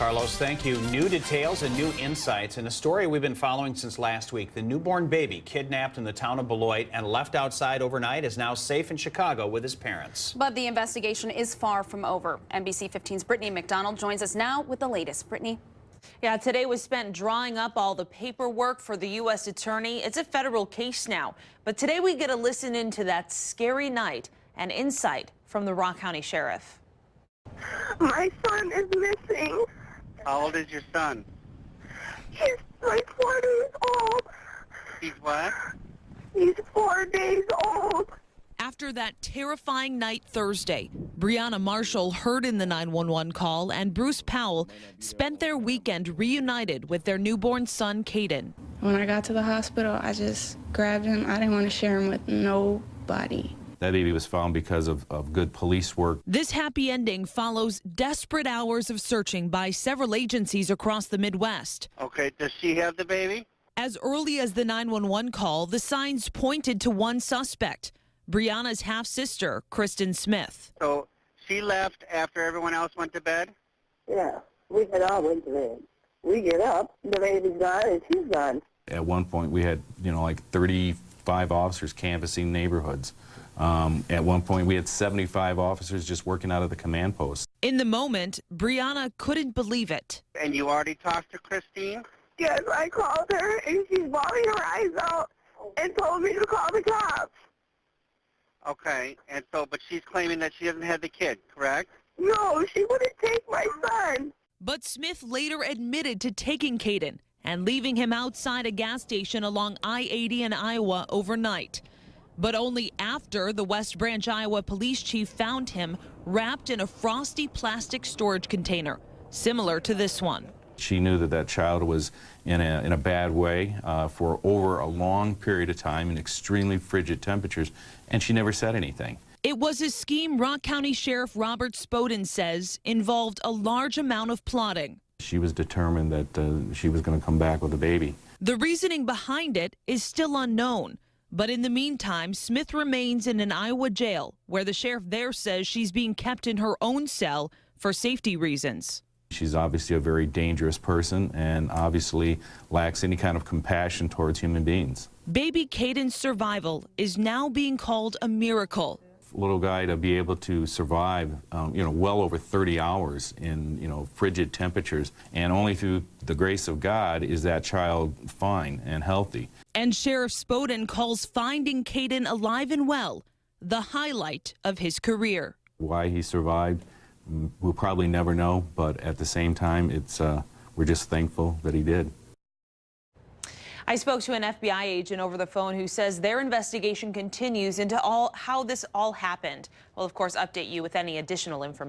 Carlos, thank you. New details and new insights in a story we've been following since last week. The newborn baby kidnapped in the town of Beloit and left outside overnight is now safe in Chicago with his parents. But the investigation is far from over. NBC15's Britni McDonald joins us now with the latest. Britni. Yeah, today was spent drawing up all the paperwork for the U.S. attorney. It's a federal case now. But today we get to listen into that scary night and insight from the Rock County Sheriff. My son is missing. How old is your son? He's like 4 days old. He's what? He's 4 days old. After that terrifying night Thursday, Brianna Marshall heard in the 911 call, and Bruce Powell spent their weekend reunited with their newborn son, Caden. When I got to the hospital, I just grabbed him. I didn't want to share him with nobody. That baby was found because of good police work. This happy ending follows desperate hours of searching by several agencies across the Midwest. Okay, does she have the baby? As early as the 911 call, the signs pointed to one suspect, Brianna's half-sister, Kristen Smith. So she left after everyone else went to bed? Yeah, we had all went to bed. We get up, the baby's gone, and she's gone. At one point, we had, like 35 officers canvassing neighborhoods. At one point, we had 75 officers just working out of the command post. In the moment, Brianna couldn't believe it. And you already talked to Christine? Yes, I called her, and she's bawling her eyes out and told me to call the cops. Okay, and so, but she's claiming that she doesn't have the kid, correct? No, she wouldn't take my son. But Smith later admitted to taking Caden and leaving him outside a gas station along I-80 in Iowa overnight. But only after the West Branch, Iowa police chief found him wrapped in a frosty plastic storage container, similar to this one. She knew that that child was in a bad way for over a long period of time in extremely frigid temperatures, and she never said anything. It was a scheme Rock County Sheriff Robert Spoden says involved a large amount of plotting. She was determined that she was going to come back with a baby. The reasoning behind it is still unknown. But in the meantime, Smith remains in an Iowa jail where the sheriff there says she's being kept in her own cell for safety reasons. She's obviously a very dangerous person and obviously lacks any kind of compassion towards human beings. Baby Caden's survival is now being called a miracle. Little guy to be able to survive, well over 30 hours in, frigid temperatures, and only through the grace of God is that child fine and healthy. And Sheriff Spoden calls finding Caden alive and well the highlight of his career. Why he survived, we'll probably never know, but at the same time, we're just thankful that he did. I spoke to an FBI agent over the phone who says their investigation continues into how this all happened. We'll, of course, update you with any additional information.